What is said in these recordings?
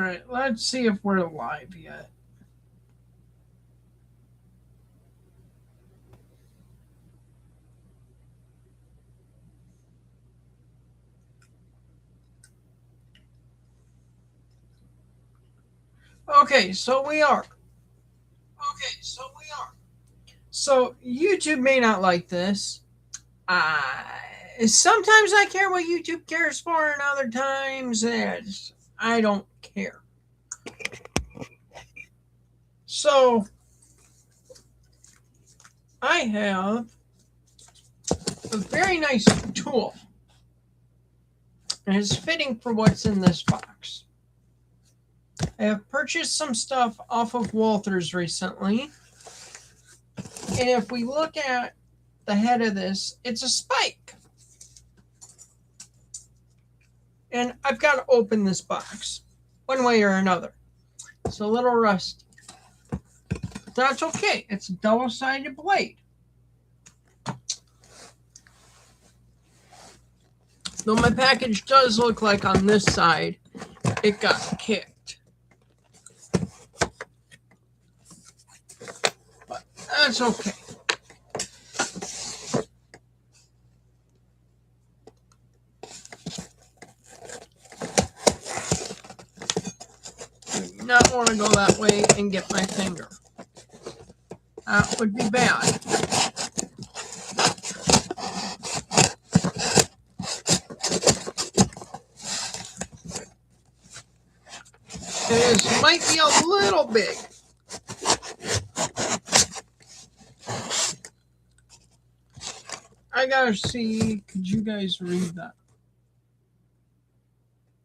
right, let's see if we're live yet. Okay, so we are. So YouTube may not like this. Sometimes I care what YouTube cares for, and other times I don't care. So I have a very nice tool, and it's fitting for what's in this box. I have purchased some stuff off of Walters recently, and if we look at the head of this, it's a spike. And I've got to open this box one way or another. It's a little rusty. That's okay. It's a double-sided blade. Though my package does look like on this side, it got kicked. But that's okay. I do not want to go that way and get my finger. That would be bad. This might be a little big. I gotta see, could you guys read that?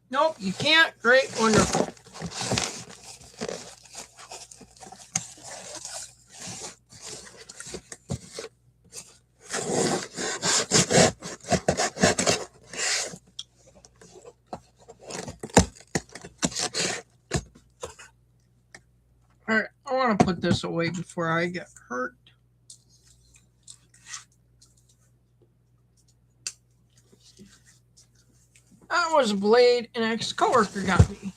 Nope, you can't. Great, wonderful. Alright, I want to put this away before I get hurt. That was a blade an ex-coworker got me.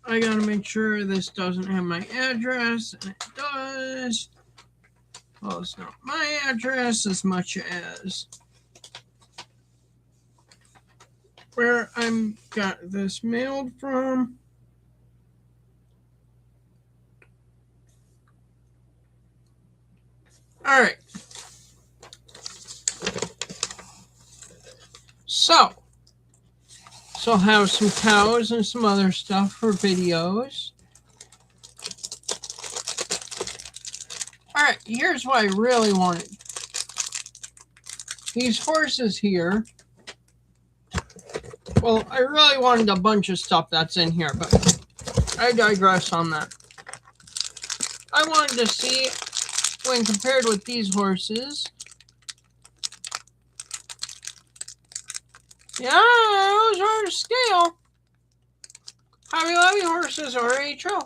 I gotta make sure this doesn't have my address, and it does. Well, it's not my address as much as where I'm got this mailed from. All right. So I'll have some cows and some other stuff for videos. All right, here's what I really wanted. These horses here. Well, I really wanted a bunch of stuff that's in here, but I digress on that. I wanted to see, when compared with these horses, yeah, those are to scale. Hobby Lobby horses are HO.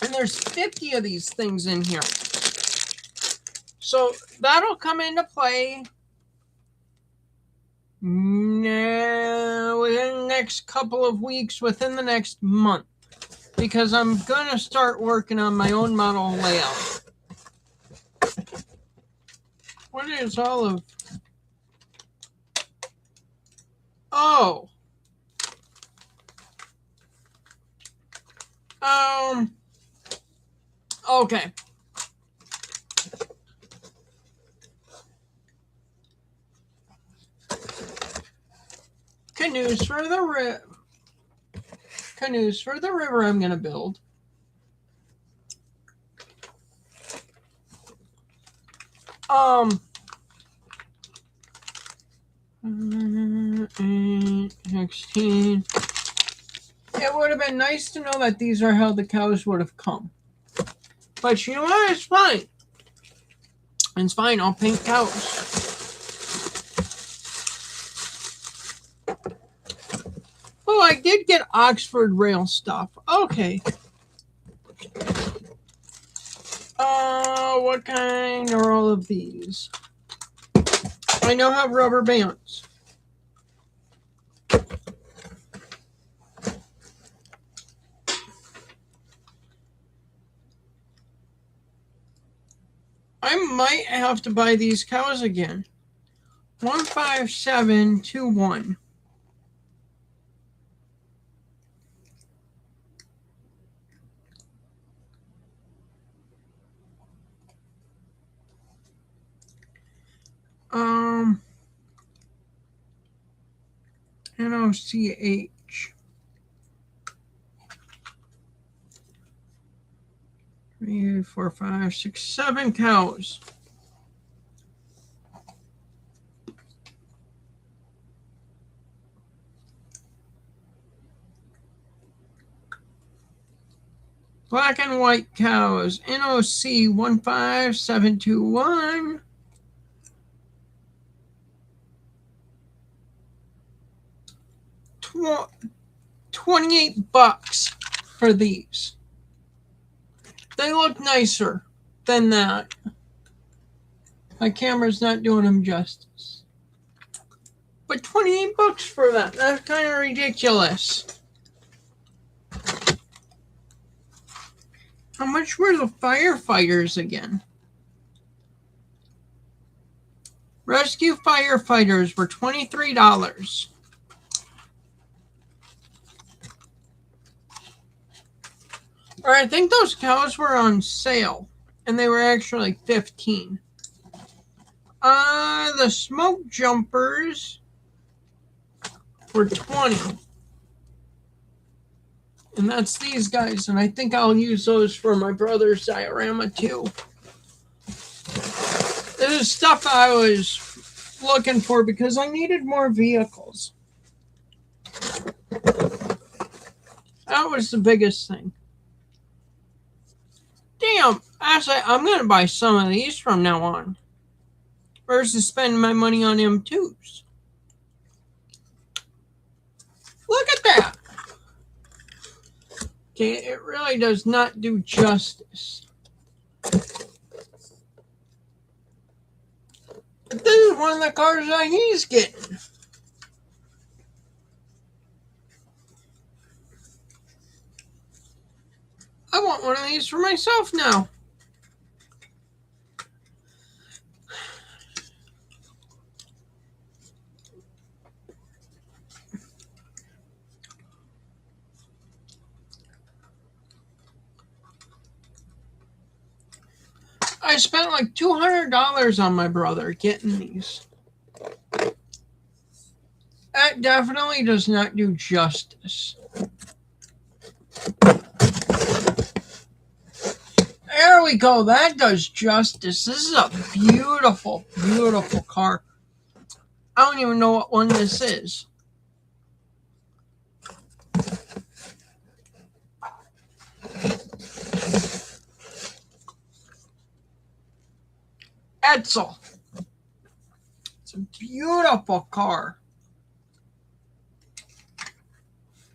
And there's 50 of these things in here. So that'll come into play now within the next couple of weeks, within the next month. Because I'm going to start working on my own model layout. What is all of... Oh. Okay. Canoes for the river I'm going to build. $16. It would have been nice to know that these are how the cows would have come. But you know what? It's fine. It's fine. I'll paint cows. Oh, I did get Oxford rail stuff. Okay. What kind are all of these? I now have rubber bands. I might have to buy these cows again. 15721. NOCH. 3, 4, 5, 6, 7 cows. Black and white cows. NOC 15721. 28 bucks for these. They look nicer than that. My camera's not doing them justice. But 28 bucks for that. That's kind of ridiculous. How much were the firefighters again? Rescue firefighters were $23. Or I think those cows were on sale, and they were actually 15. The smoke jumpers were 20. And that's these guys, and I think I'll use those for my brother's diorama too. This is stuff I was looking for because I needed more vehicles. That was the biggest thing. Damn, actually, I'm going to buy some of these from now on versus spending my money on M2s. Look at that. Okay, it really does not do justice. But this is one of the cars that he's getting. I want one of these for myself now. I spent like $200 on my brother getting these. That definitely does not do justice. There we go. That does justice. This is a beautiful, beautiful car. I don't even know what one this is. Edsel. It's a beautiful car.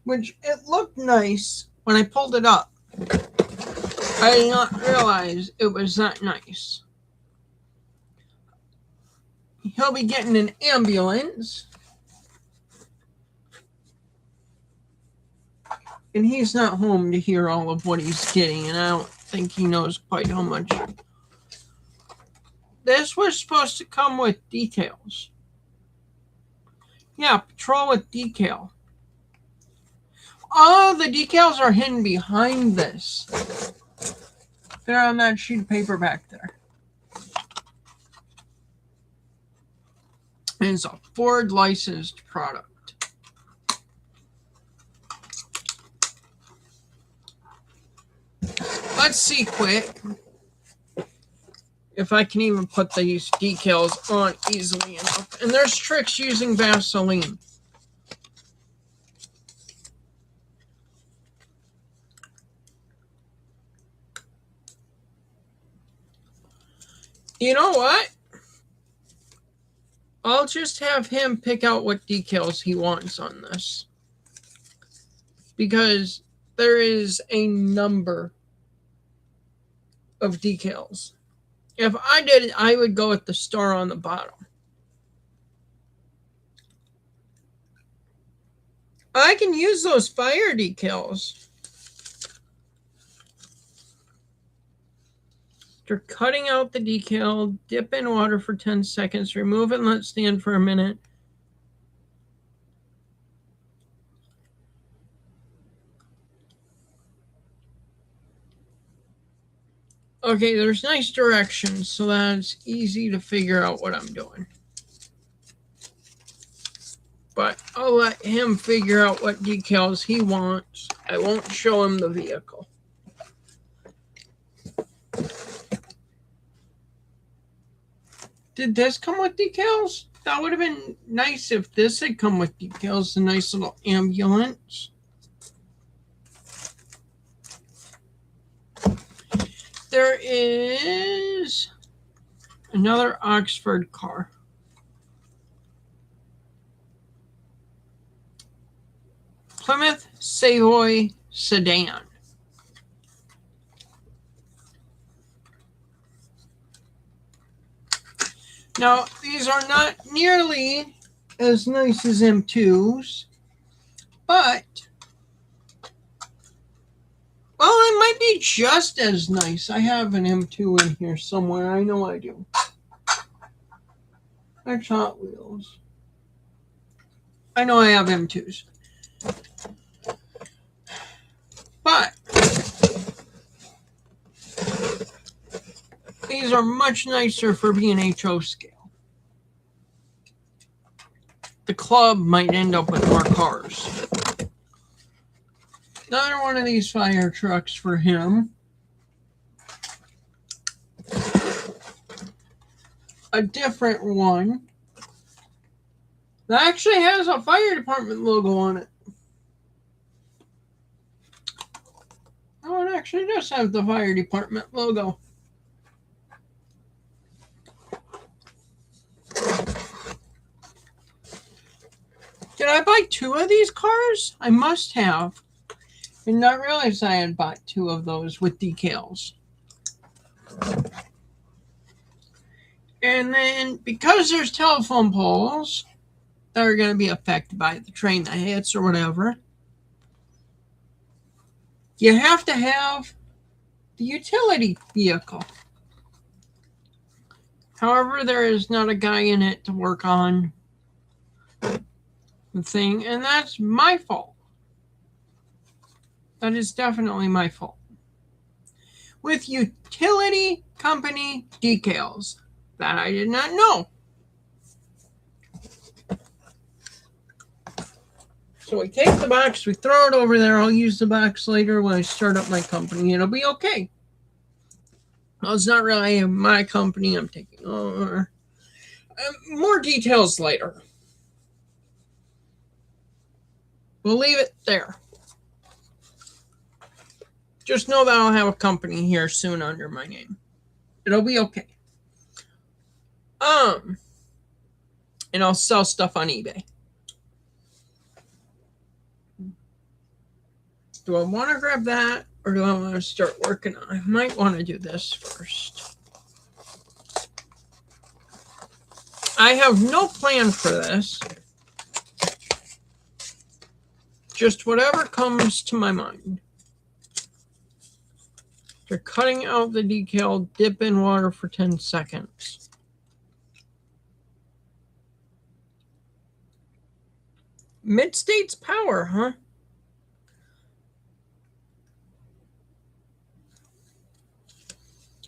Which it looked nice when I pulled it up. I did not realize it was that nice. He'll be getting an ambulance. And he's not home to hear all of what he's getting, and I don't think he knows quite how much. This was supposed to come with decals. Yeah, patrol with decal. Oh, the decals are hidden behind this. They're on that sheet of paper back there. And it's a Ford licensed product. Let's see quick if I can even put these decals on easily enough. And there's tricks using Vaseline. You know what? I'll just have him pick out what decals he wants on this. Because there is a number of decals. If I did it, I would go with the star on the bottom. I can use those fire decals. After cutting out the decal, dip in water for 10 seconds, remove it and let stand for a minute. Okay, there's nice directions, so that's easy to figure out what I'm doing. But I'll let him figure out what decals he wants. I won't show him the vehicle. Did this come with decals? That would have been nice if this had come with decals. A nice little ambulance. There is another Oxford car. Plymouth Savoy sedan. Now, these are not nearly as nice as M2s, but, well, it might be just as nice. I have an M2 in here somewhere. I know I do. That's Hot Wheels. I know I have M2s. But these are much nicer for being HO scale. The club might end up with more cars. Another one of these fire trucks for him. A different one that actually has a fire department logo on it. Oh, it actually does have the fire department logo. Did I buy 2 of these cars? I must have. Did not realize I had bought 2 of those with decals. And then, because there's telephone poles that are going to be affected by the train that hits or whatever, you have to have the utility vehicle. However, there is not a guy in it to work on the thing, and that's my fault. That is definitely my fault. With utility company decals that I did not know. So we take the box, we throw it over there. I'll use the box later when I start up my company. It'll be okay. Well, it's not really my company I'm taking over. More details later. We'll leave it there. Just know that I'll have a company here soon under my name. It'll be okay. And I'll sell stuff on eBay. Do I want to grab that, or do I want to start working on it? I might want to do this first. I have no plan for this. Just whatever comes to my mind. After cutting out the decal, dip in water for 10 seconds. Mid-States Power, huh?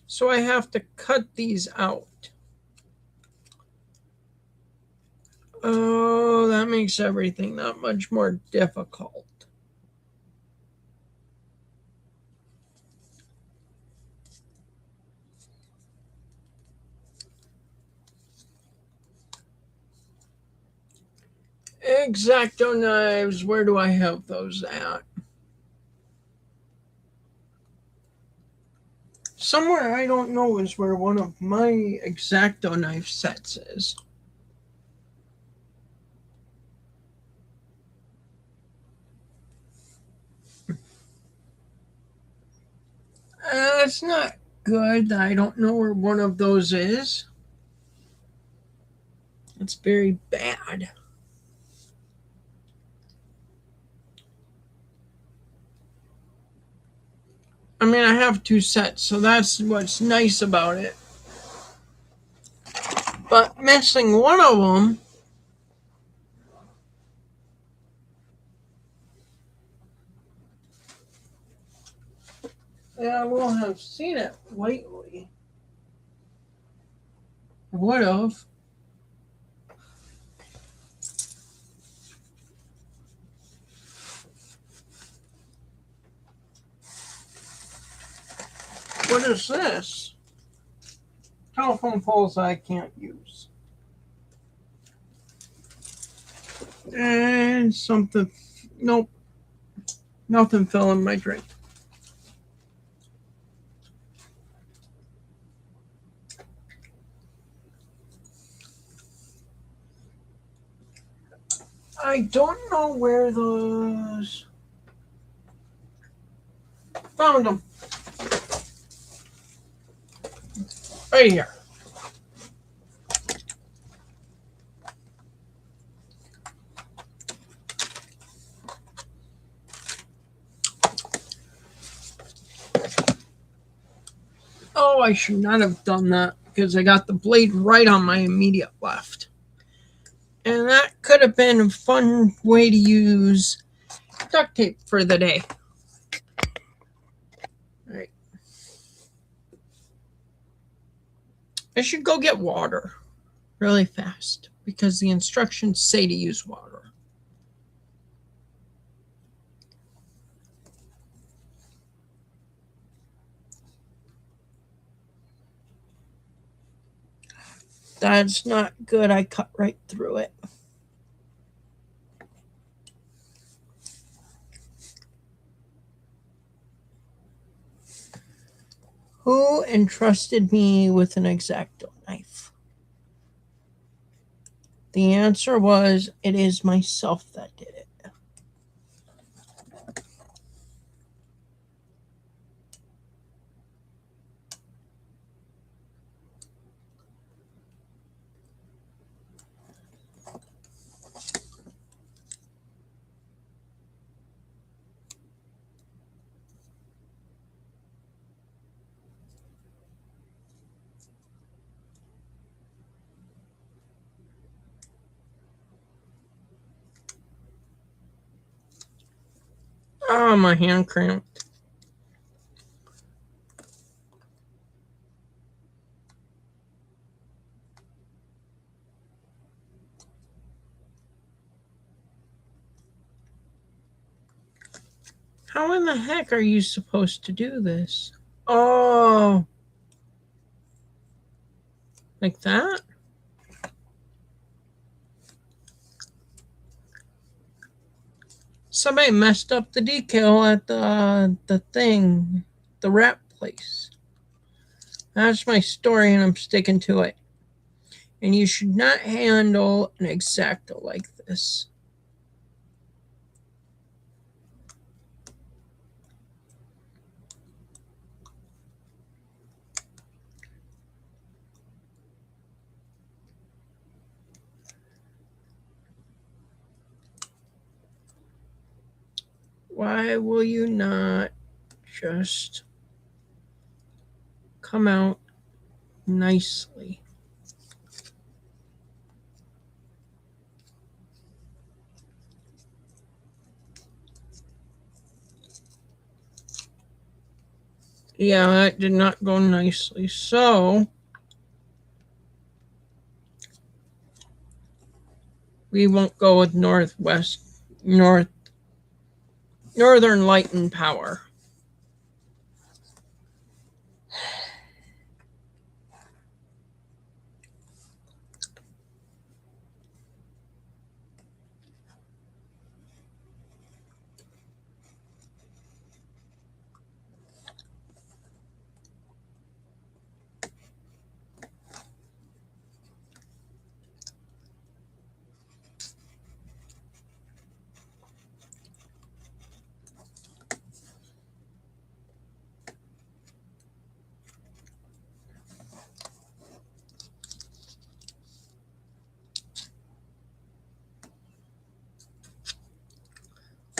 So I have to cut these out. Oh, that makes everything that much more difficult. X-Acto knives, where do I have those at? Somewhere I don't know is where one of my X-Acto knife sets is. It's not good. I don't know where one of those is. It's very bad. I mean, I have 2 sets, so that's what's nice about it. But missing one of them, yeah, I will have seen it lately. I would have. What is this? Telephone poles I can't use. And something. Nope. Nothing fell in my drink. I don't know where those. Found them. Right here. Oh, I should not have done that because I got the blade right on my immediate left. And that could have been a fun way to use duct tape for the day. All right. I should go get water really fast because the instructions say to use water. That's not good. I cut right through it. Who entrusted me with an X-Acto knife? The answer was, it is myself that did it. Oh, my hand cramped. How in the heck are you supposed to do this? Oh, like that? Somebody messed up the decal at the wrap place. That's my story, and I'm sticking to it. And you should not handle an X-Acto like this. Why will you not just come out nicely? Yeah, that did not go nicely. So we won't go with northern light and power.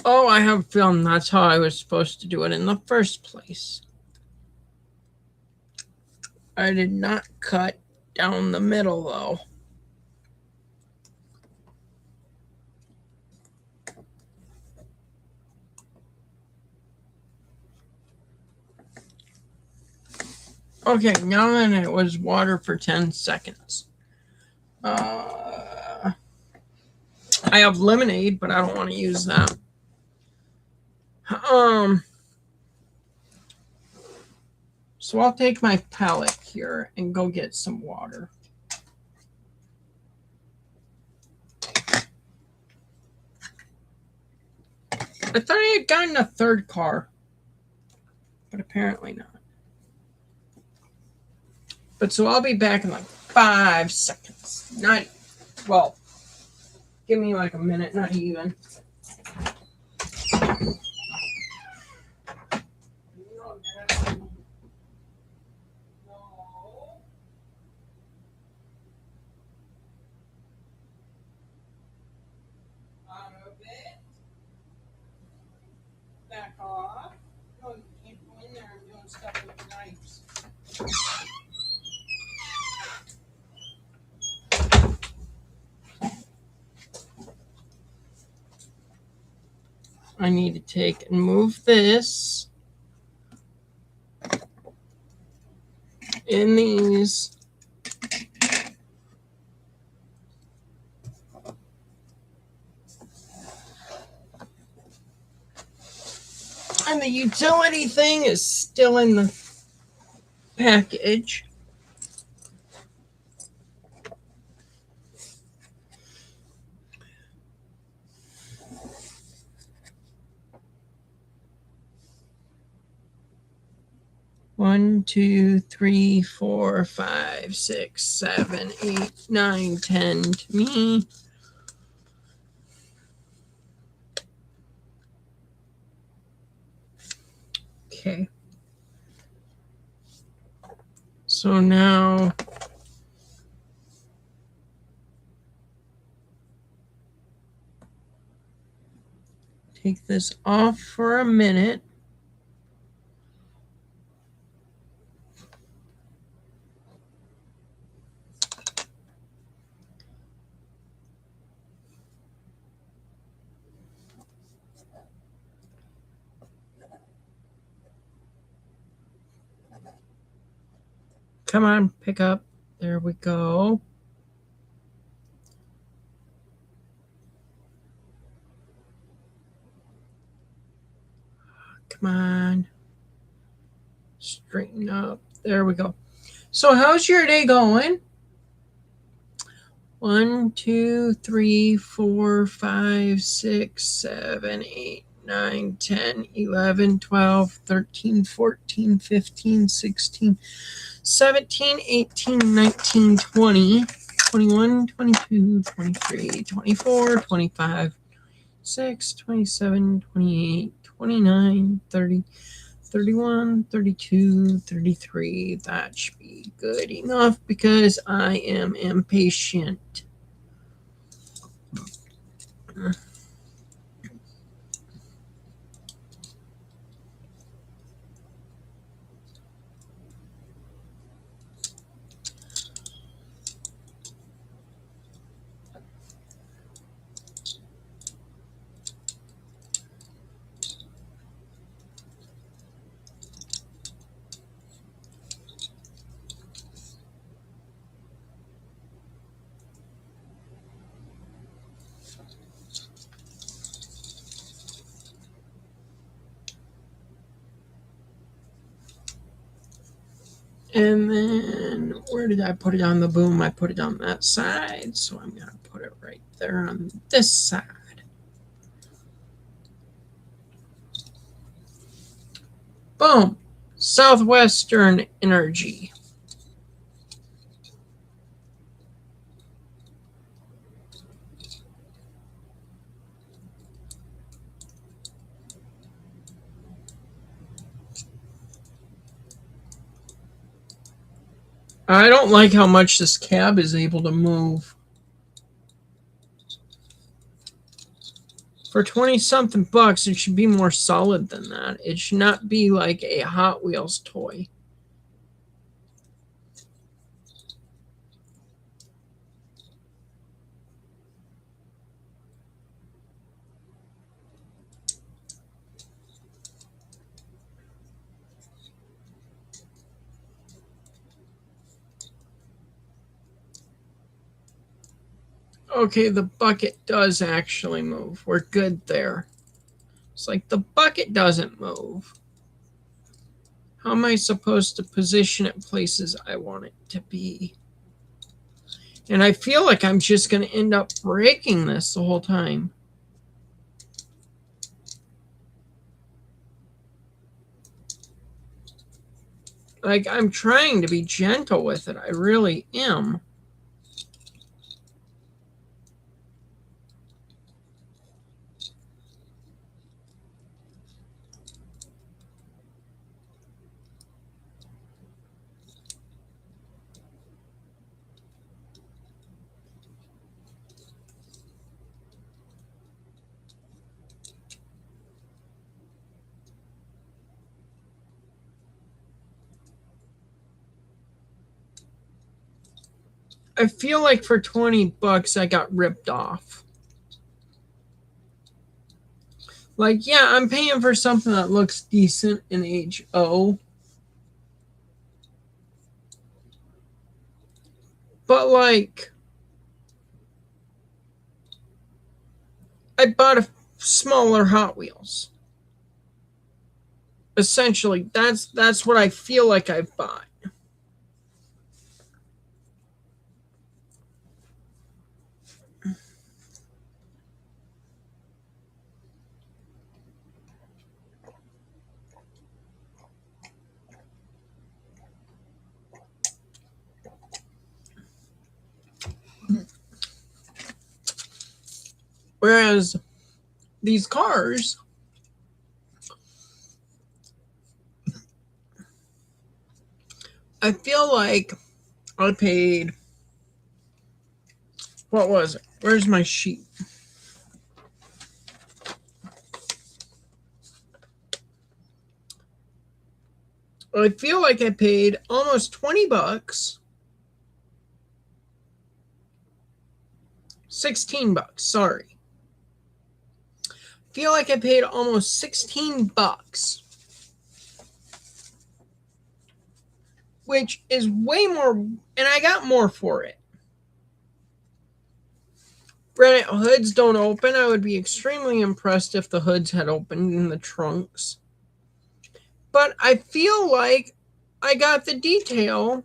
Oh, I have a feeling that's how I was supposed to do it in the first place. I did not cut down the middle though. Okay, now then it was water for 10 seconds. I have lemonade, but I don't want to use that. So I'll take my palette here and go get some water. I thought I had gotten a third car, but apparently not. But so I'll be back in like 5 seconds. Not, well, give me like a minute, not even. Back off. No, you can't go in there and doing stuff with knives. I need to take and move this in these. And the utility thing is still in the package. One, 2, 3, 4, 5, 6, 7, 8, 9, 10 to me. Okay. So now take this off for a minute. Come on, pick up. There we go. Come on. Straighten up. There we go. So how's your day going? 1, 2, 3, 4, 5, 6, 7, 8, 9, 10, 11, 12, 13, 14, 15, 16, 17, 18, 19, 20, 21, 22, 23, 24, 25, 26, 27, 28, 29, 30, 31, 32, 33. That should be good enough because I am impatient. And then where did I put it on the boom? I put it on that side, so I'm going to put it right there on this side. Boom. Southwestern Energy. I don't like how much this cab is able to move. For 20 something bucks, it should be more solid than that. It should not be like a Hot Wheels toy. Okay, the bucket does actually move. We're good there. It's like the bucket doesn't move. How am I supposed to position it places I want it to be? And I feel like I'm just going to end up breaking this the whole time. Like, I'm trying to be gentle with it. I really am. I feel like for 20 bucks, I got ripped off. Like, yeah, I'm paying for something that looks decent in HO. But, like, I bought a smaller Hot Wheels. Essentially, that's what I feel like I've bought. Whereas these cars, I feel like I paid, what was it? Where's my sheet? I feel like I paid almost 20 bucks. 16 bucks, sorry. Feel like I paid almost 16 bucks. Which is way more, and I got more for it. Granted, hoods don't open. I would be extremely impressed if the hoods had opened in the trunks. But I feel like I got the detail.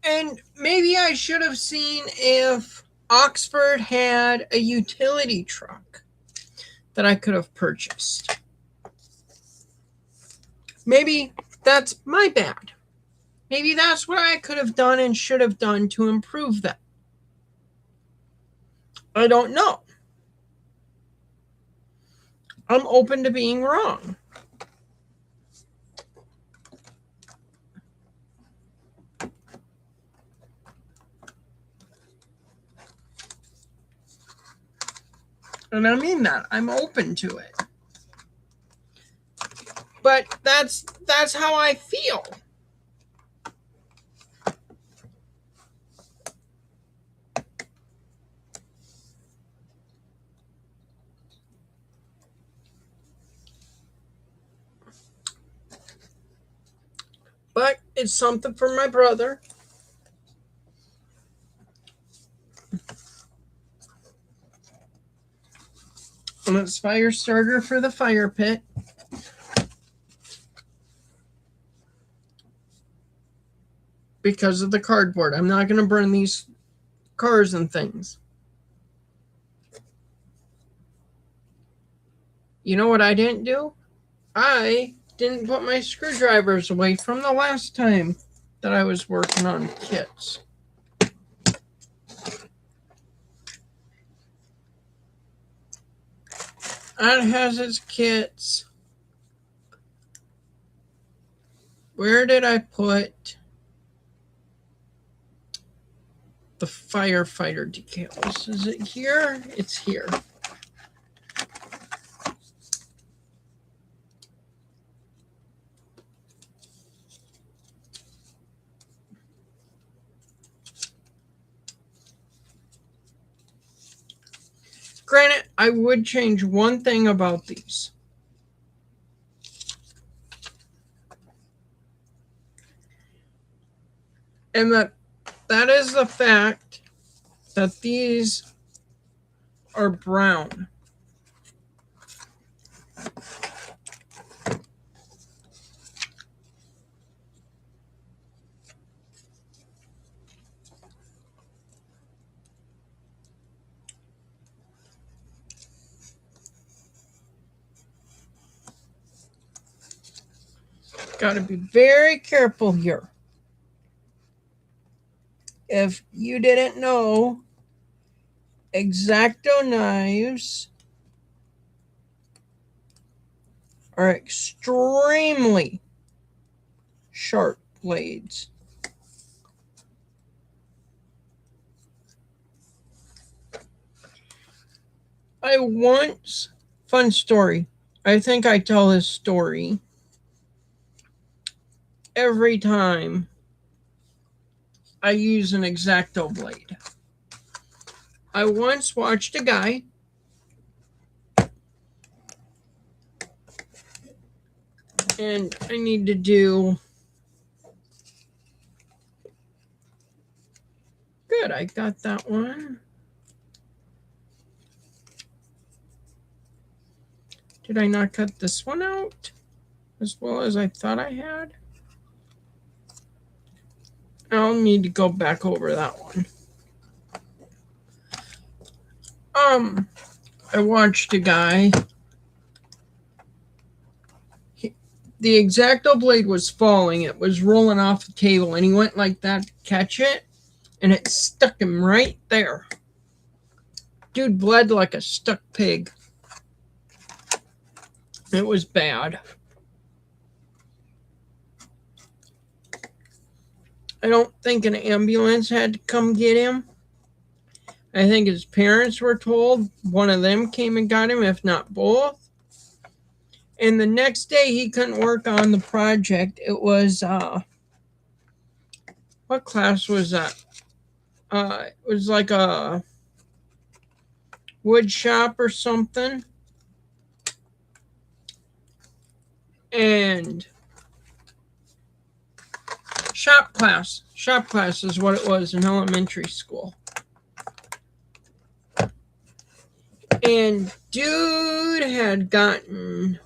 And maybe I should have seen if Oxford had a utility truck that I could have purchased. Maybe that's my bad. Maybe that's what I could have done and should have done to improve that. I don't know. I'm open to being wrong. And I mean that. I'm open to it. But that's how I feel. But it's something for my brother. And it's fire starter for the fire pit. Because of the cardboard. I'm not going to burn these cars and things. You know what I didn't do? I didn't put my screwdrivers away from the last time that I was working on kits. That has its kits. Where did I put the firefighter decals? Is it here? It's here. Granted, I would change one thing about these. And that that is the fact that these are brown. Got to be very careful here. If you didn't know, X-Acto knives are extremely sharp blades. Fun story. I think I tell this story every time I use an X-Acto blade. I once watched a guy and I need to do good. I got that one. Did I not cut this one out as well as I thought I had? I'll need to go back over that one. I watched a guy. The X-Acto blade was falling. It was rolling off the table, and he went like that to catch it, and it stuck him right there. Dude bled like a stuck pig. It was bad. I don't think an ambulance had to come get him. I think his parents were told. One of them came and got him, if not both. And the next day, he couldn't work on the project. It was, what class was that? It was like a wood shop or something. And shop class is what it was in elementary school. And dude had gotten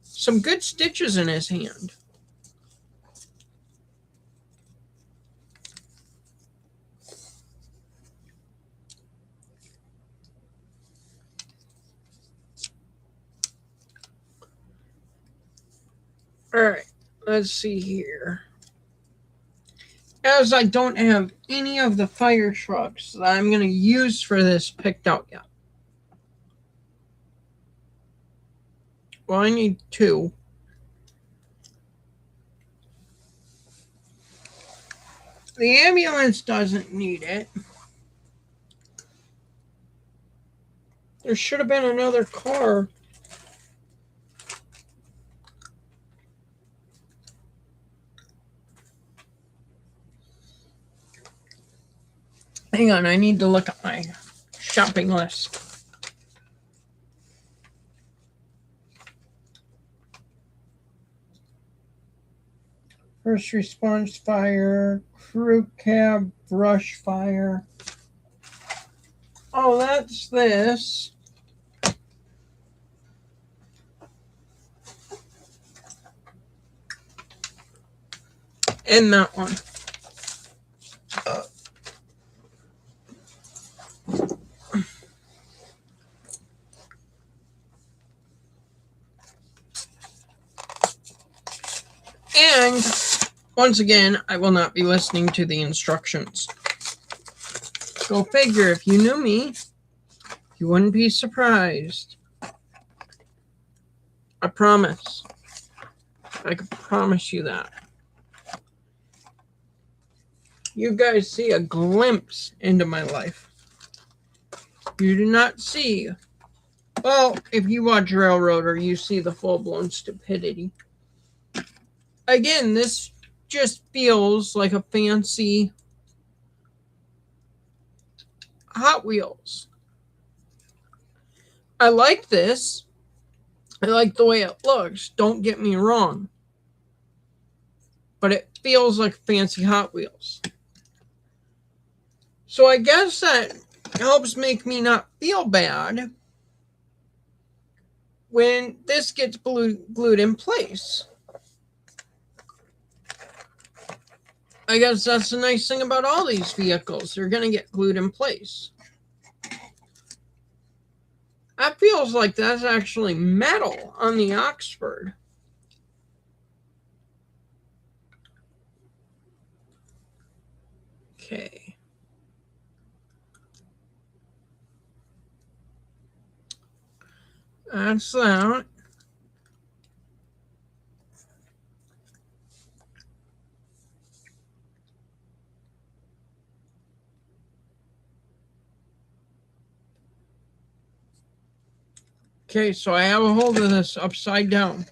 some good stitches in his hand. All right, let's see here. As I don't have any of the fire trucks that I'm going to use for this picked out yet. Well, I need 2. The ambulance doesn't need it. There should have been another car. Hang on, I need to look at my shopping list. First response fire, crew cab, brush fire. Oh, that's this. And that one. And once again, I will not be listening to the instructions. Go figure, if you knew me, you wouldn't be surprised. I promise. I can promise you that. You guys see a glimpse into my life. You do not see, well, if you watch Railroader, you see the full-blown stupidity. Again, this just feels like a fancy Hot Wheels. I like this. I like the way it looks. Don't get me wrong. but it feels like fancy Hot Wheels. So I guess that helps make me not feel bad when this gets glued in place. I guess that's the nice thing about all these vehicles. They're going to get glued in place. That feels like that's actually metal on the Oxford. Okay. That's that. Okay, so I have a hold of this upside down.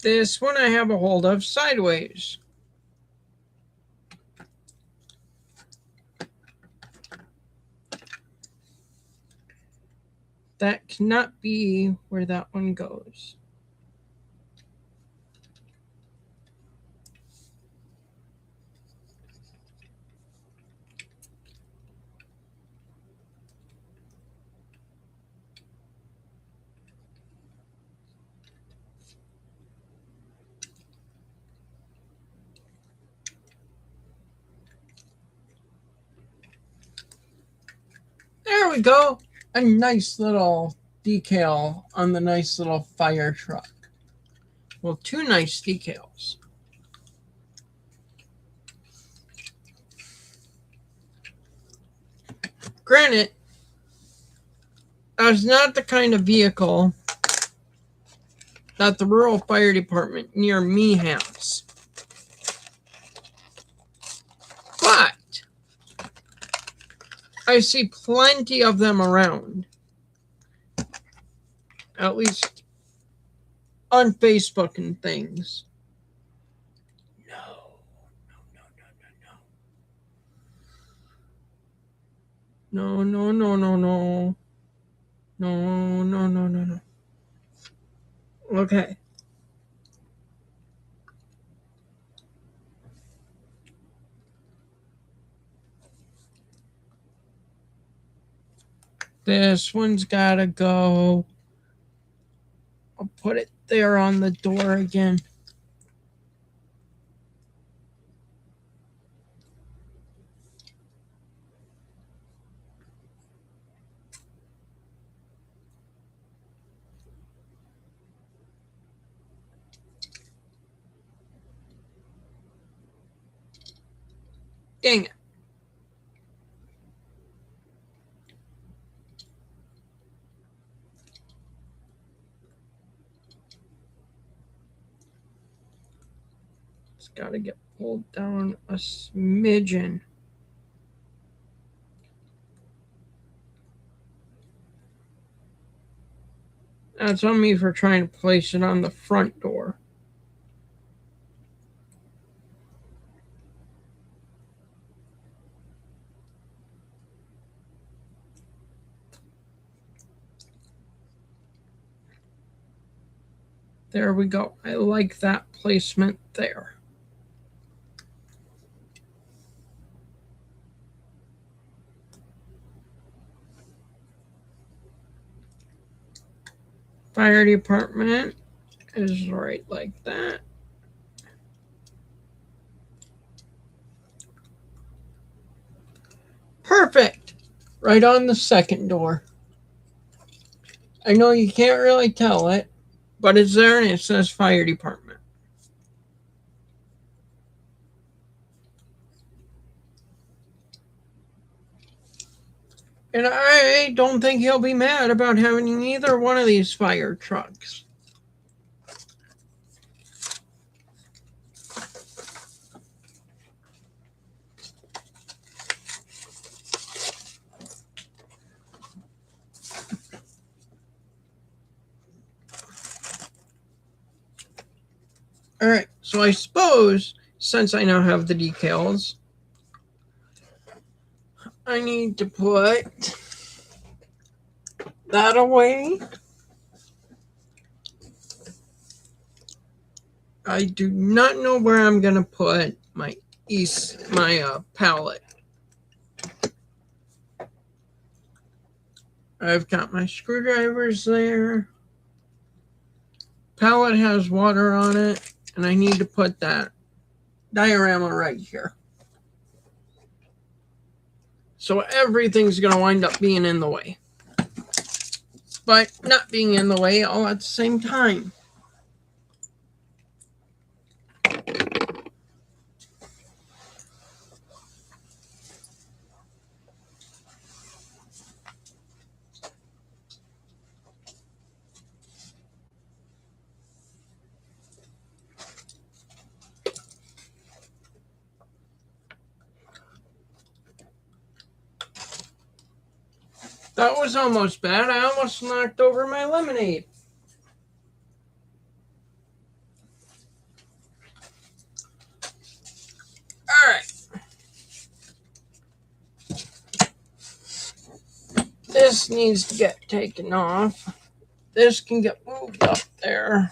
This one I have a hold of sideways. That cannot be where that one goes. There we go. A nice little decal on the nice little fire truck. Well, two nice decals. Granted, that's not the kind of vehicle that the rural fire department near me has. But I see plenty of them around. At least on Facebook and things. No. No. Okay. This one's gotta go. I'll put it there on the door again. Dang it. It's gotta get pulled down a smidgen. That's on me for trying to place it on the front door. There we go. I like that placement there. Fire department is right like that. Perfect. Right on the second door. I know you can't really tell it, but it's there and it says fire department. And I don't think he'll be mad about having either one of these fire trucks. Alright, so I suppose, since I now have the decals, I need to put that away. I do not know where I'm going to put my palette. I've got my screwdrivers there. Palette has water on it, and I need to put that diorama right here. So everything's going to wind up being in the way. But not being in the way all at the same time. That was almost bad. I almost knocked over my lemonade. Alright. This needs to get taken off. This can get moved up there.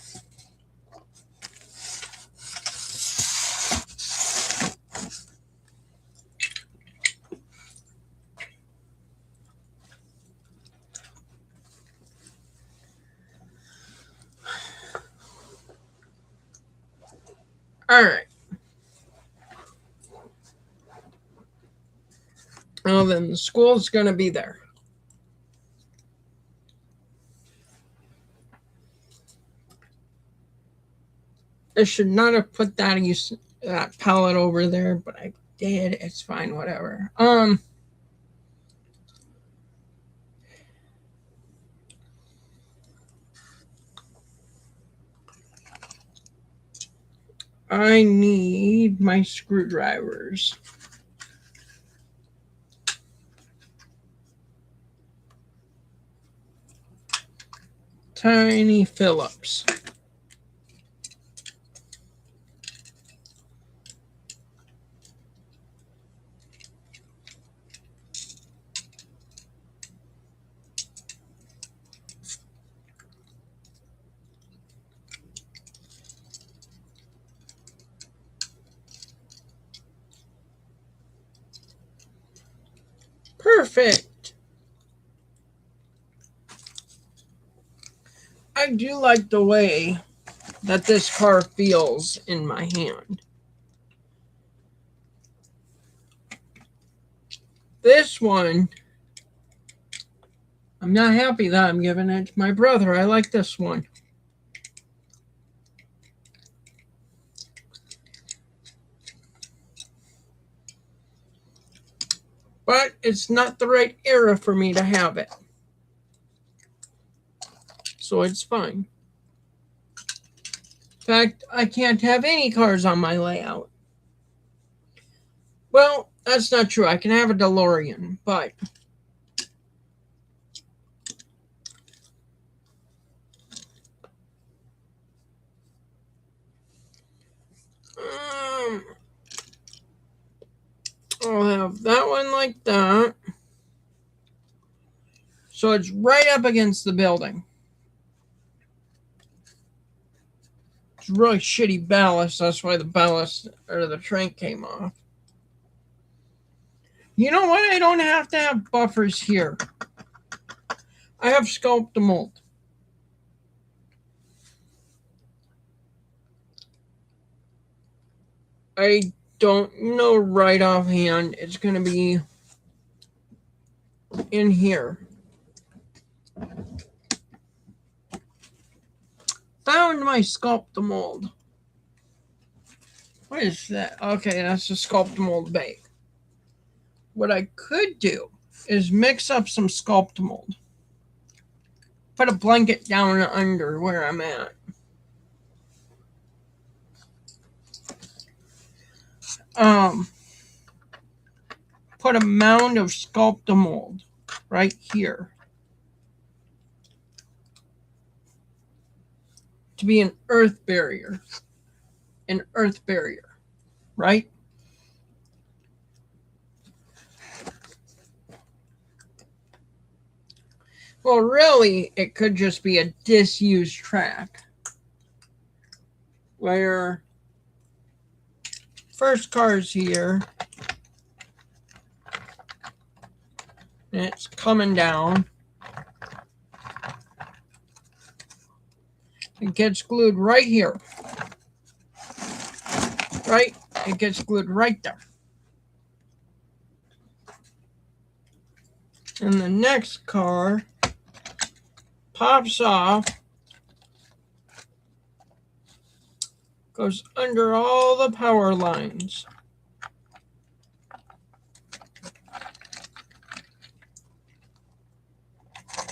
Alright. Well, then the school's going to be there. I should not have put that palette over there, but I did. It's fine, whatever. I need my screwdrivers. Tiny Phillips. Perfect. I do like the way that this car feels in my hand. This one, I'm not happy that I'm giving it to my brother. I like this one. But it's not the right era for me to have it. So it's fine. In fact, I can't have any cars on my layout. Well, that's not true. I can have a DeLorean, but I'll have that one like that. So it's right up against the building. It's really shitty ballast. That's why the ballast or the tank came off. You know what? I don't have to have buffers here. I have sculpt to mold. I don't know right offhand. It's going to be in here. Found my sculpt to mold. What is that? Okay, that's a sculpt to mold bag. What I could do is mix up some sculpt mold. Put a blanket down under where I'm at. Put a mound of sculpt mold right here to be an earth barrier. An earth barrier, right? Well, really, it could just be a disused track where first car's here and it's coming down. It gets glued right here. Right? It gets glued right there. And the next car pops off, goes under all the power lines.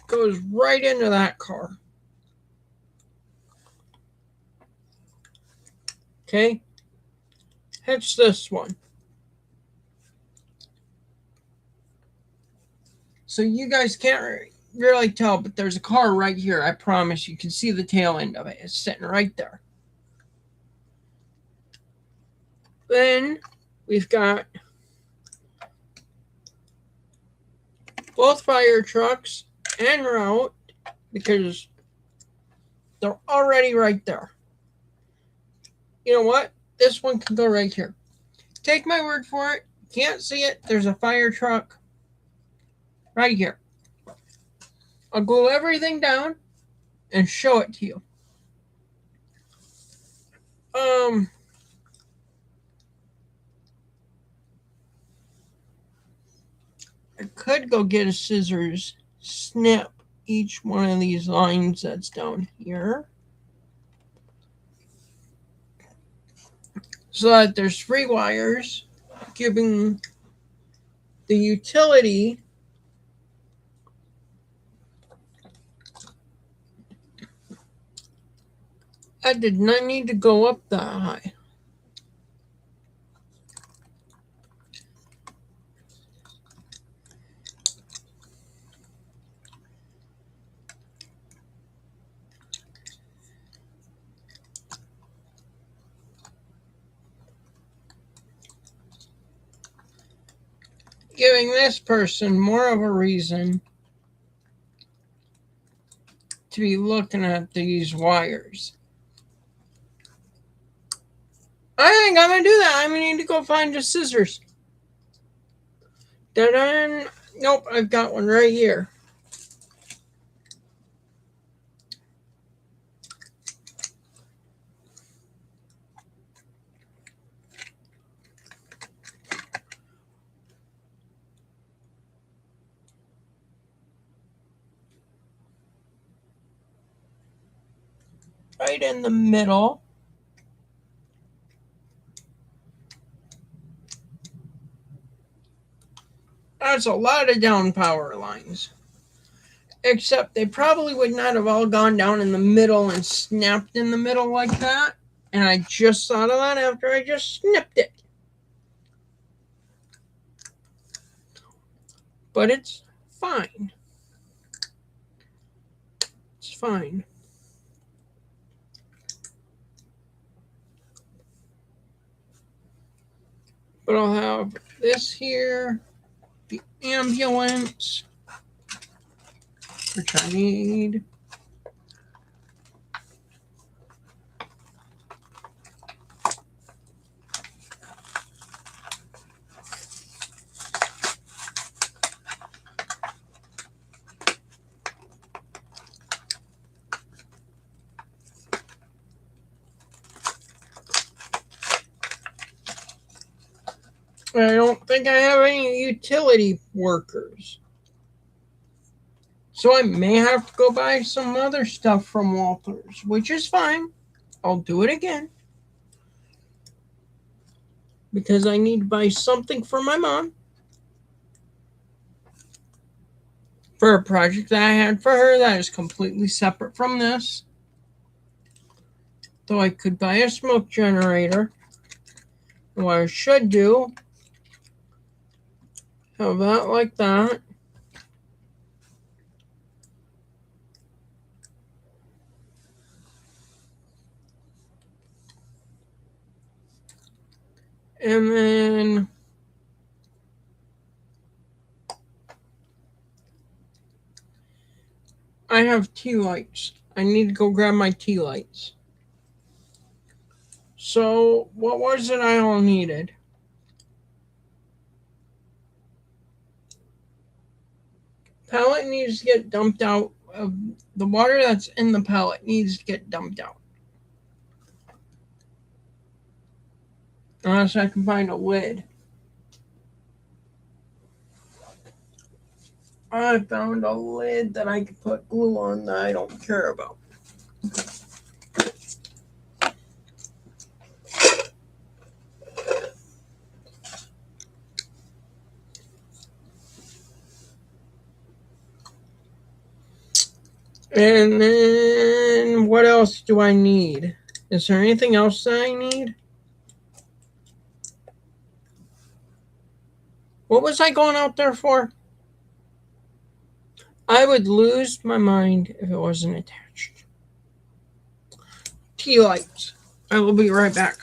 Goes right into that car. Okay? Hits this one. So you guys can't really tell, but there's a car right here. I promise you can see the tail end of it. It's sitting right there. Then we've got both fire trucks en route because they're already right there. You know what? This one can go right here. Take my word for it. Can't see it. There's a fire truck right here. I'll glue everything down and show it to you. I could go get a scissors, snip each one of these lines that's down here, so that there's 3 wires, giving the utility I did not need to go up that high. Giving this person more of a reason to be looking at these wires. I think I'm going to do that. I'm going to need to go find the scissors. Da-da. Nope, I've got one right here. Right in the middle. That's a lot of down power lines. Except they probably would not have all gone down in the middle and snapped in the middle like that. And I just thought of that after I just snipped it. But it's fine. It's fine. But I'll have this here, the ambulance, which I need. I don't think I have any utility workers. So I may have to go buy some other stuff from Walters, which is fine. I'll do it again. Because I need to buy something for my mom. for a project that I had for her that is completely separate from this. Though I could buy a smoke generator. And what I should do, have that like that. And then I have tea lights. I need to go grab my tea lights. So, what was it I all needed? Pellet needs to get dumped out. The water that's in the pellet needs to get dumped out. Unless I can find a lid. I found a lid that I could put glue on that I don't care about. And then what else do I need? Is there anything else that I need? What was I going out there for? I would lose my mind if it wasn't attached. Tea lights. I will be right back.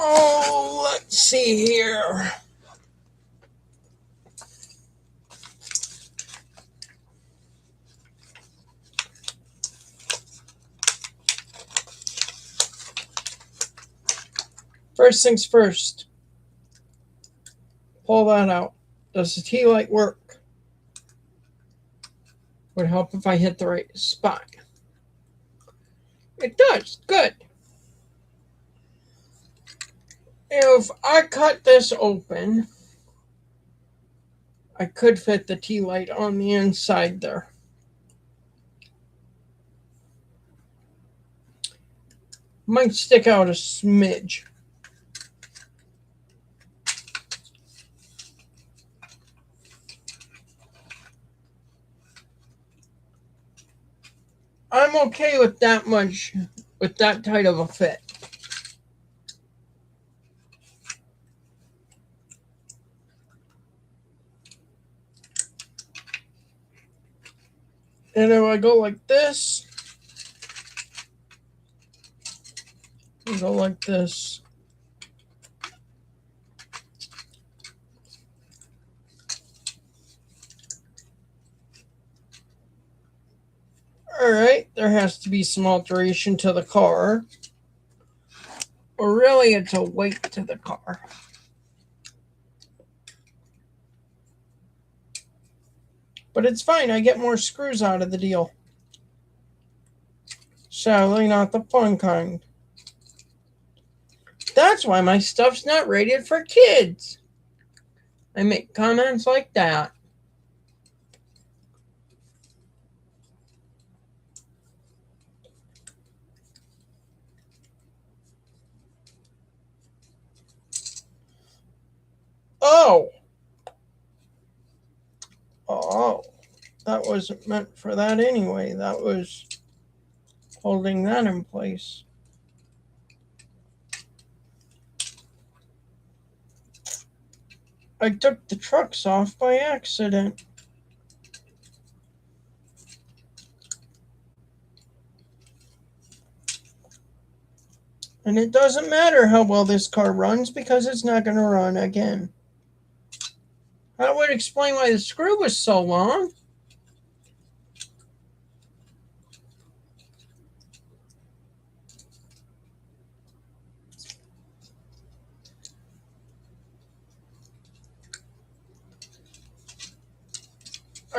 Oh, let's see here. First things first. Pull that out. Does the tea light work? Would help if I hit the right spot. It does. Good. If I cut this open, I could fit the tea light on the inside there. Might stick out a smidge. I'm okay with that much, with that tight of a fit. And if I go like this, go like this. Alright, there has to be some alteration to the car. Or really, it's a weight to the car. But it's fine, I get more screws out of the deal. Sadly, not the fun kind. That's why my stuff's not rated for kids. I make comments like that. Oh! Oh, that wasn't meant for that anyway. That was holding that in place. I took the trucks off by accident. And it doesn't matter how well this car runs because it's not going to run again. That would explain why the screw was so long.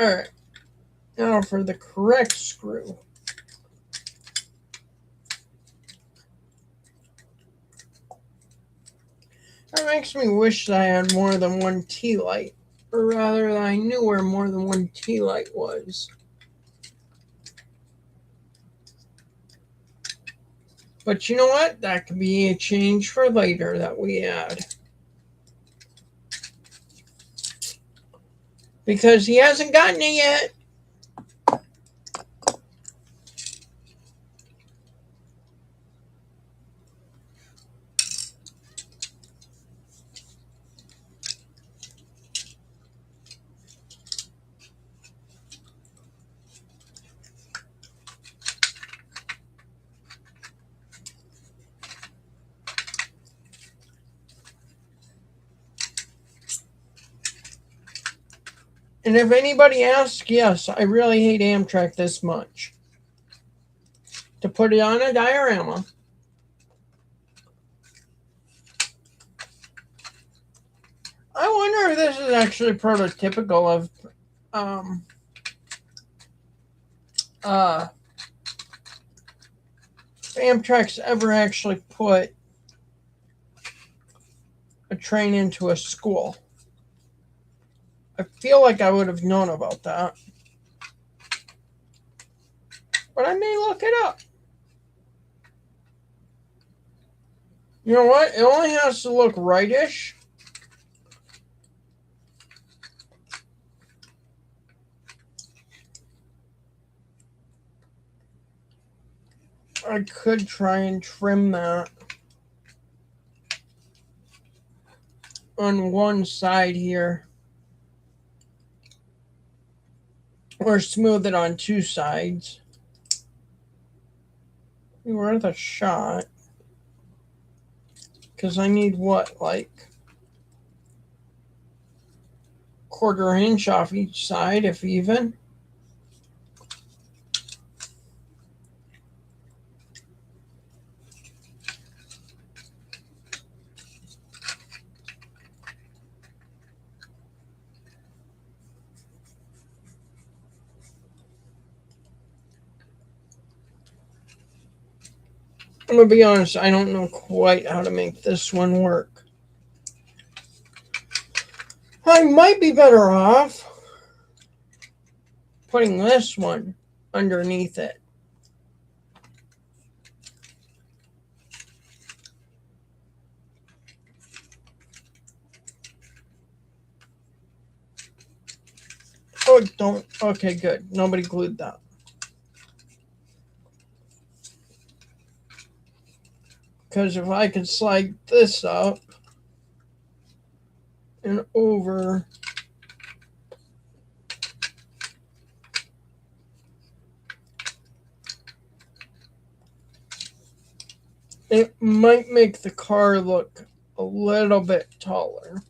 Alright, now for the correct screw. That makes me wish that I had more than one tea light, or rather that I knew where more than one tea light was. But you know what? That could be a change for later that we add. Because he hasn't gotten it yet. And if anybody asks, yes, I really hate Amtrak this much. To put it on a diorama. I wonder if this is actually prototypical of if Amtrak's ever actually put a train into a school. I feel like I would have known about that. But I may look it up. You know what? It only has to look rightish. I could try and trim that on one side here. Or smooth it on two sides. Be worth a shot. Because I need what, like 1/4 inch off each side, if even. I'm going to be honest, I don't know quite how to make this one work. I might be better off putting this one underneath it. Oh, don't. Okay, good. Nobody glued that. Because if I could slide this up and over, it might make the car look a little bit taller.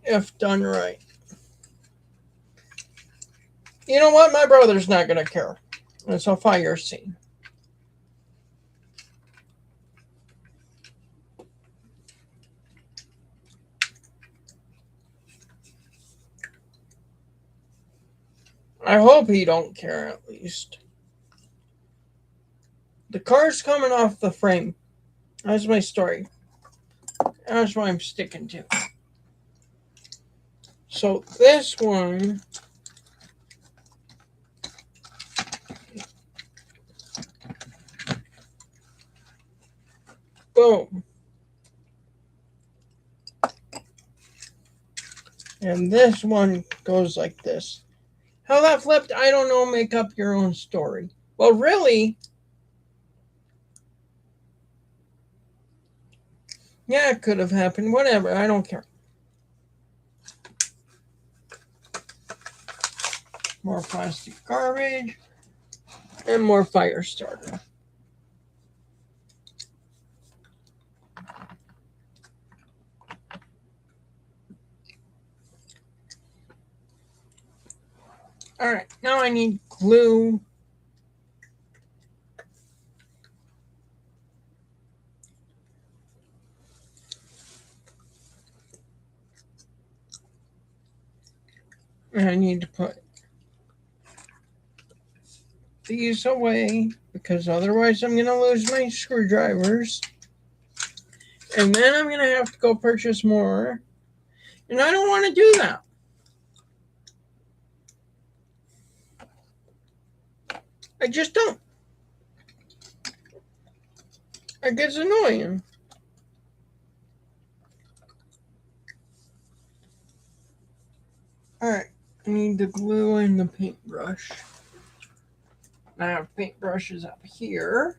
If done right. You know what? My brother's not going to care. It's a fire scene. I hope he don't care, at least. The car's coming off the frame. That's my story. That's what I'm sticking to. So this one, boom. And this one goes like this. How that flipped, I don't know. Make up your own story. Well, really, yeah, it could have happened. Whatever, I don't care. More plastic garbage and more fire starter. All right, now I need glue. And I need to put these away because otherwise I'm going to lose my screwdrivers. And then I'm going to have to go purchase more. And I don't want to do that. I just don't. It gets annoying. Alright, I need the glue and the paintbrush. I have paintbrushes up here.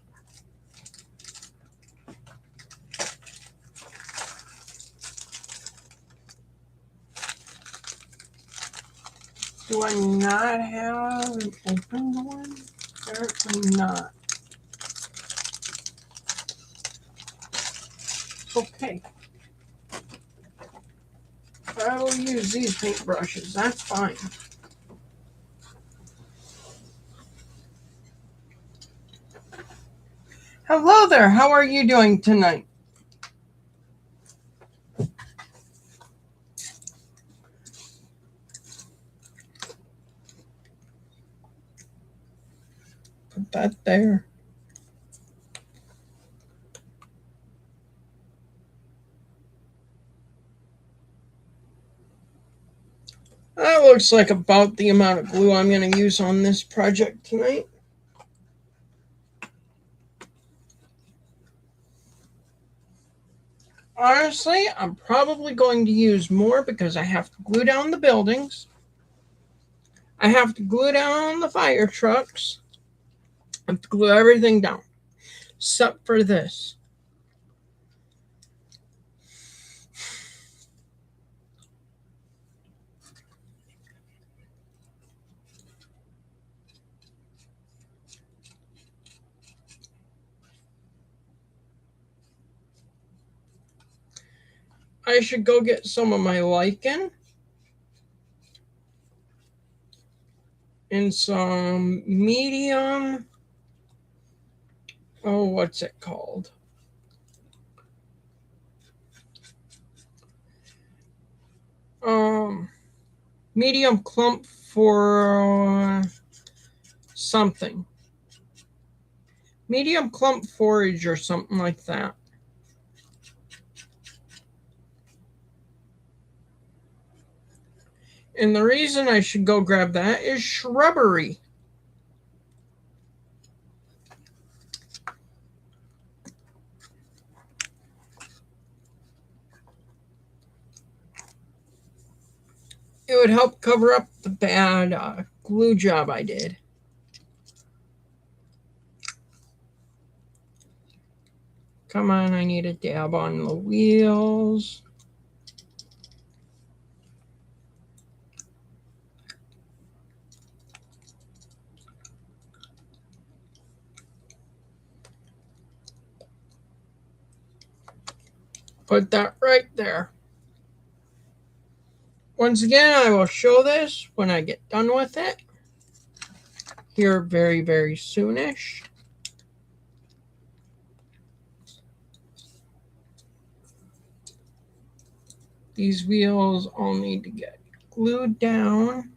Do I not have an open one? Apparently not. Okay. I will use these paintbrushes. That's fine. Hello there. How are you doing tonight? Put that there. That looks like about the amount of glue I'm going to use on this project tonight. Honestly, I'm probably going to use more because I have to glue down the buildings. I have to glue down the fire trucks. I have to glue everything down, except for this. I should go get some of my lichen and some medium. Oh, what's it called? Medium clump for something. Medium clump forage or something like that. And the reason I should go grab that is shrubbery. It would help cover up the bad glue job I did. Come on, I need a dab on the wheels. Put that right there. Once again, I will show this when I get done with it. Here very, very soonish. These wheels all need to get glued down.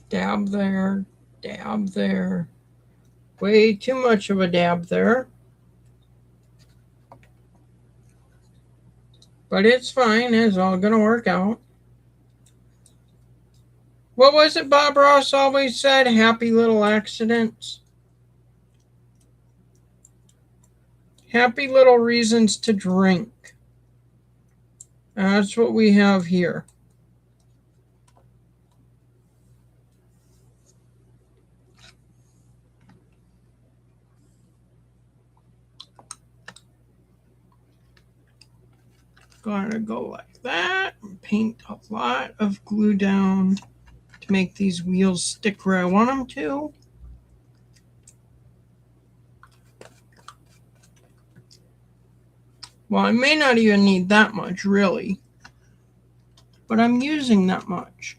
Dab there, dab there. Way too much of a dab there. But it's fine, it's all gonna work out. What was it Bob Ross always said? Happy little accidents. Happy little reasons to drink. That's what we have here. Gonna go like that and paint a lot of glue down to make these wheels stick where I want them to. Well, I may not even need that much, really, but I'm using that much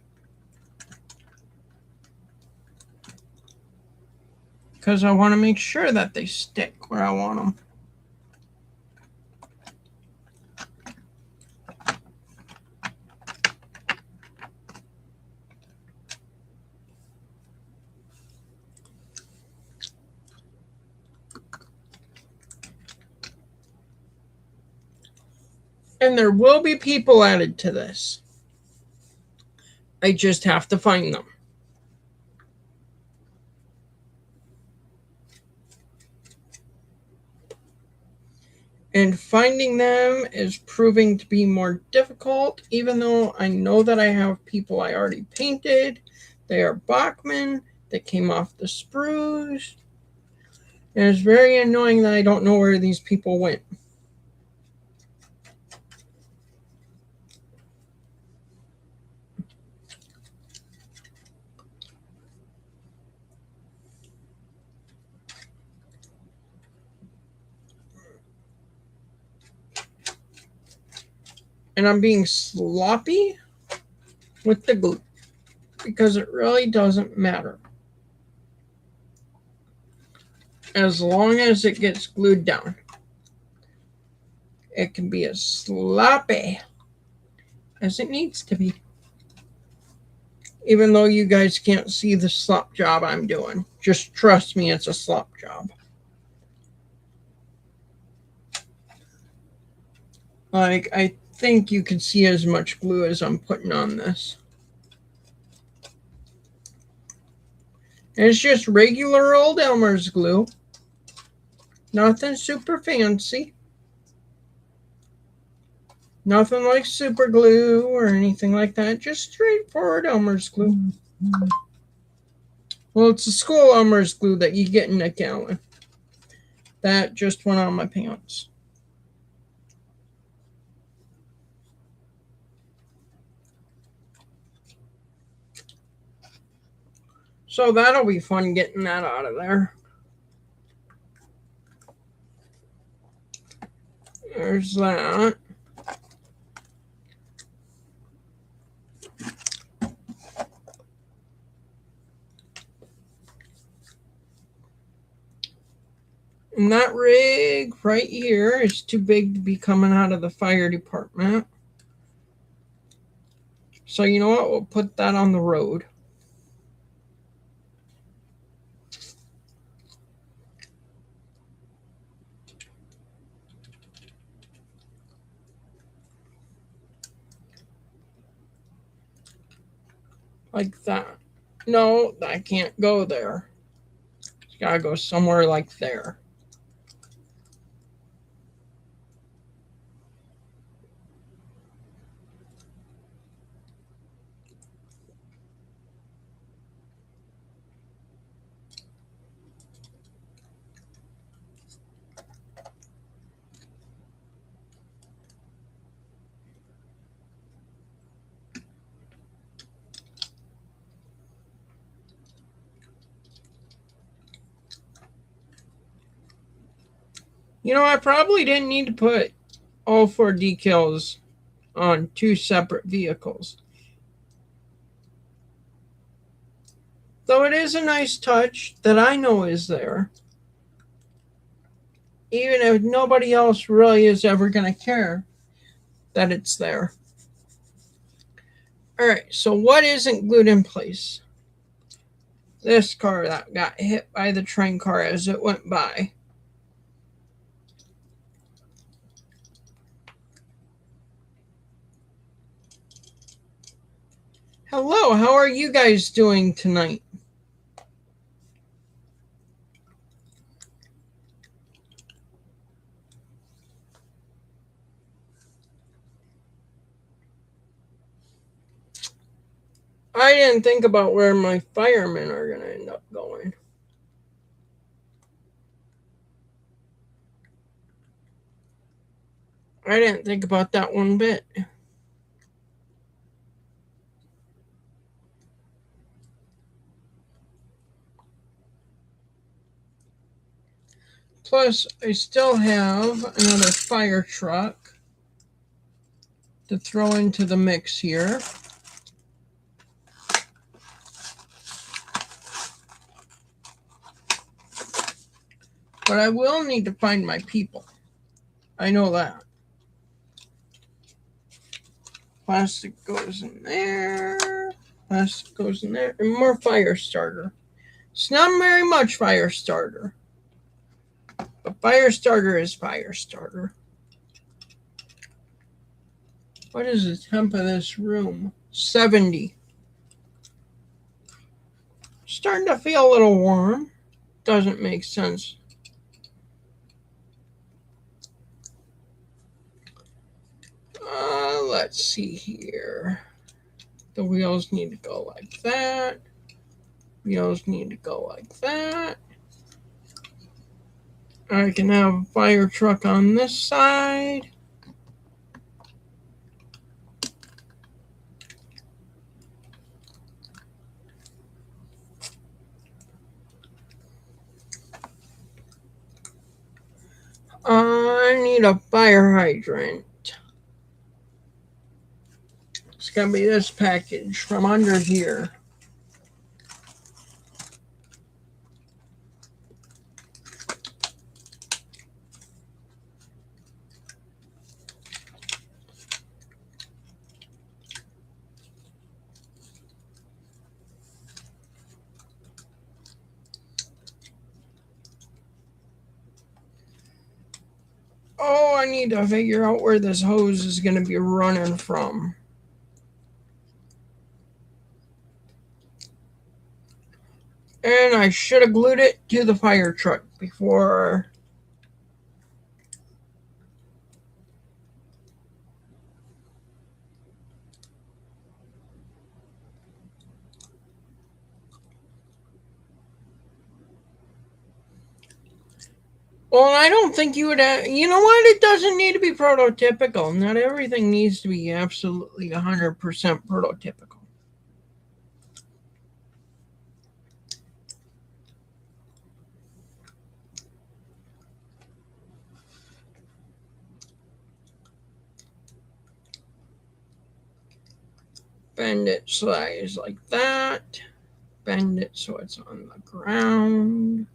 because I want to make sure that they stick where I want them. And there will be people added to this. I just have to find them. And finding them is proving to be more difficult, even though I know that I have people I already painted. They are Bachman that came off the sprues. And it's very annoying that I don't know where these people went. And I'm being sloppy with the glue because it really doesn't matter. As long as it gets glued down. It can be as sloppy as it needs to be. Even though you guys can't see the slop job I'm doing. Just trust me, it's a slop job. Like, I think you can see as much glue as I'm putting on this. And it's just regular old Elmer's glue. Nothing super fancy. Nothing like super glue or anything like that. Just straightforward Elmer's glue. Well, it's a school Elmer's glue that you get in a gallon. That just went on my pants. So that'll be fun getting that out of there. There's that. And that rig right here is too big to be coming out of the fire department. So you know what? We'll put that on the road. Like that. No, I can't go there. It's gotta go somewhere like there. You know, I probably didn't need to put all 4 decals on 2 separate vehicles. Though it is a nice touch that I know is there. Even if nobody else really is ever going to care that it's there. Alright, so what isn't glued in place? This car that got hit by the train car as it went by. Hello, how are you guys doing tonight? I didn't think about where my firemen are going to end up going. I didn't think about that one bit. Plus, I still have another fire truck to throw into the mix here. But I will need to find my people. I know that. Plastic goes in there. Plastic goes in there. And more fire starter. It's not very much fire starter. But fire starter is fire starter. What is the temp of this room? 70. Starting to feel a little warm. Doesn't make sense. Let's see here. The wheels need to go like that. Wheels need to go like that. I can have a fire truck on this side. I need a fire hydrant. It's going to be this package from under here. Oh, I need to figure out where this hose is going to be running from. And I should have glued it to the fire truck before. Well, I don't think you would have. You know what? It doesn't need to be prototypical. Not everything needs to be absolutely 100% prototypical. Bend it slides like that. Bend it so it's on the ground.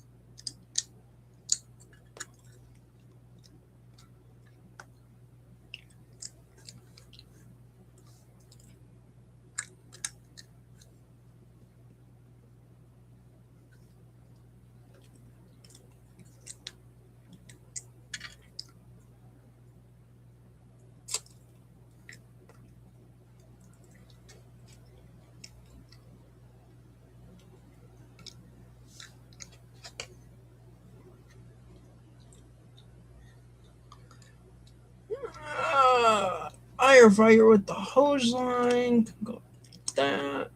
Firefighter with the hose line. Go like that.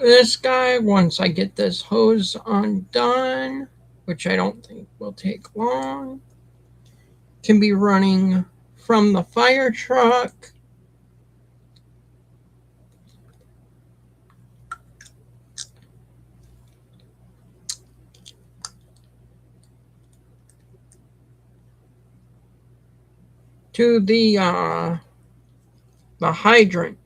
This guy, once I get this hose undone, which I don't think will take long, can be running from the fire truck to the hydrant.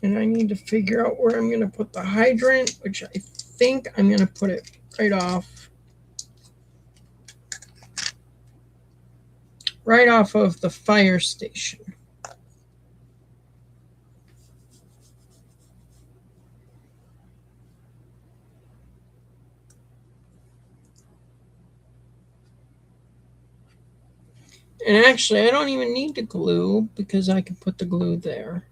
And I need to figure out where I'm going to put the hydrant, which I think I'm going to put it right off of the fire station. And actually, I don't even need the glue because I can put the glue there.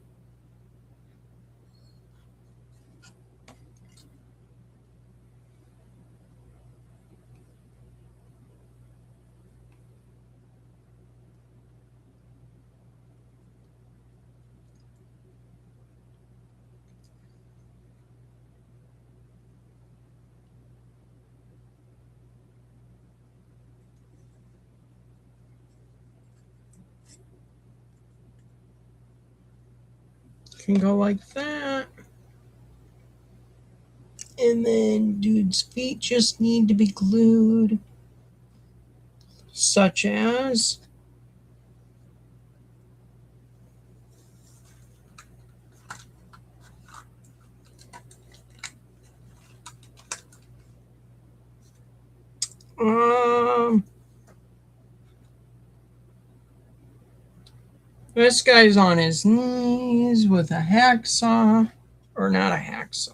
can go like that. And then dude's feet just need to be glued, such as this guy's on his knees with a hacksaw, or not a hacksaw.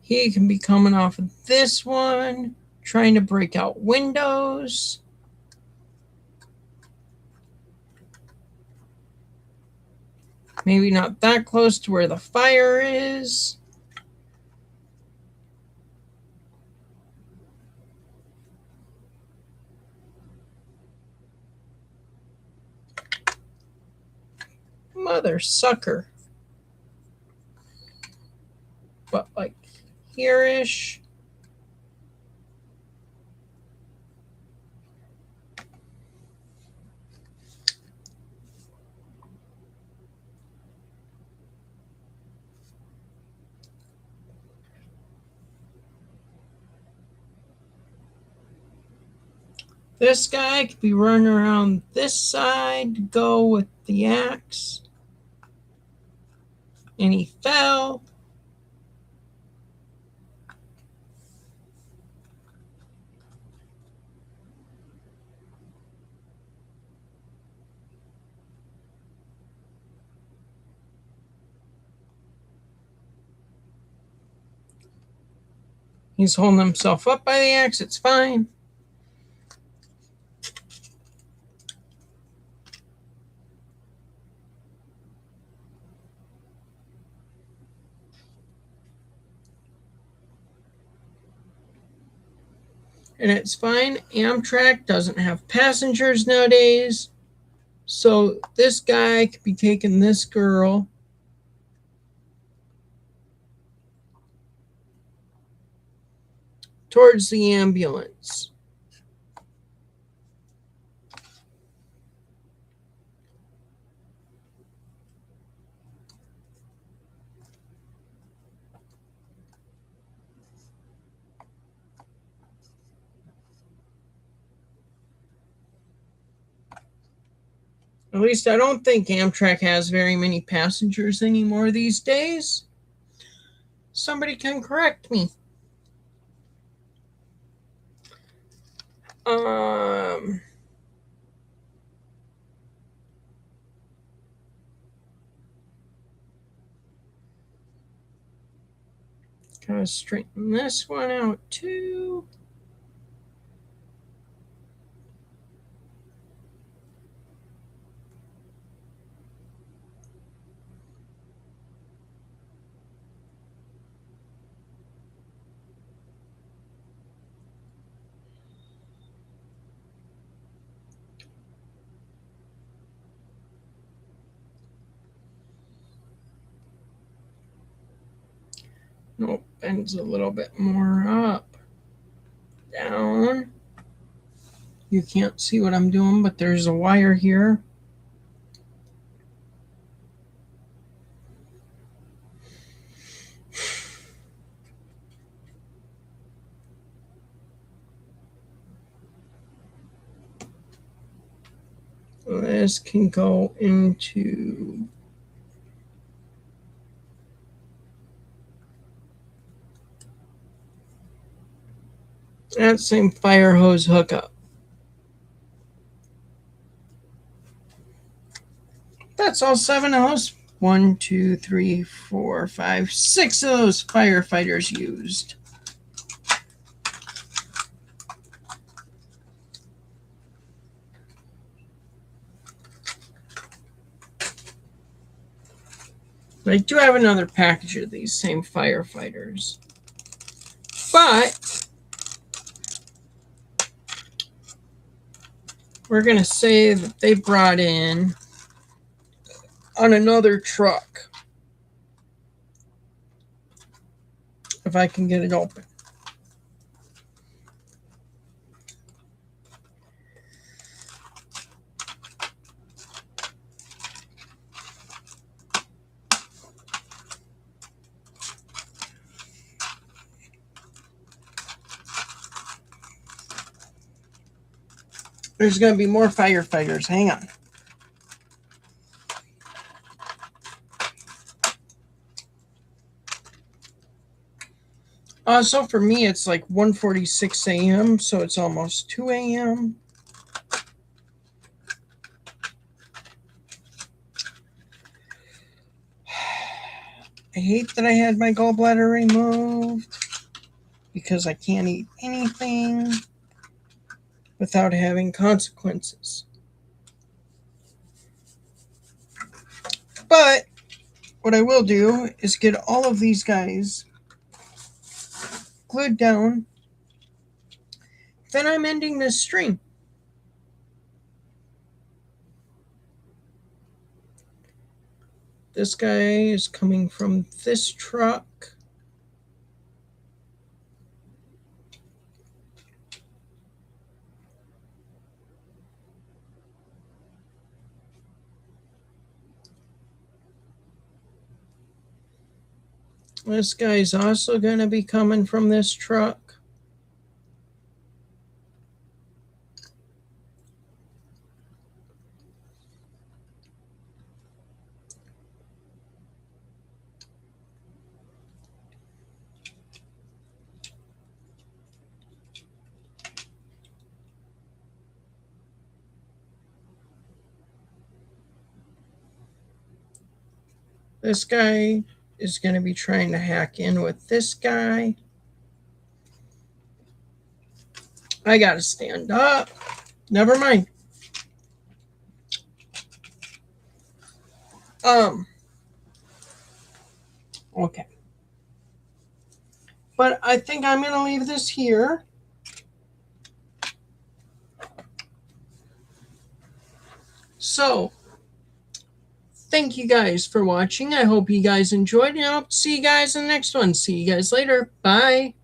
He can be coming off of this one, trying to break out windows. Maybe not that close to where the fire is. Mother sucker. But like here-ish. This guy could be running around this side to go with the axe. And he fell. He's holding himself up by the axe. It's fine. And it's fine. Amtrak doesn't have passengers nowadays. So this guy could be taking this girl towards the ambulance. At least I don't think Amtrak has very many passengers anymore these days. Somebody can correct me. Gotta straighten this one out too. Nope, bends a little bit more up, down. You can't see what I'm doing, but there's a wire here. This can go into that same fire hose hookup. That's all 7 of those. 1, 2, 3, 4, 5, 6 of those firefighters used. I do have another package of these same firefighters. But we're going to say that they brought in on another truck. If I can get it open. There's going to be more firefighters. Hang on. So for me, it's like 1:46 a.m., so it's almost 2 a.m. I hate that I had my gallbladder removed because I can't eat anything without having consequences. But what I will do is get all of these guys glued down. Then I'm ending this stream. This guy is coming from this truck. This guy's also going to be coming from this truck. This guy is going to be trying to hack in with this guy. I got to stand up. Never mind. Okay. But I think I'm going to leave this here. So, thank you guys for watching. I hope you guys enjoyed, and I hope to see you guys in the next one. See you guys later. Bye.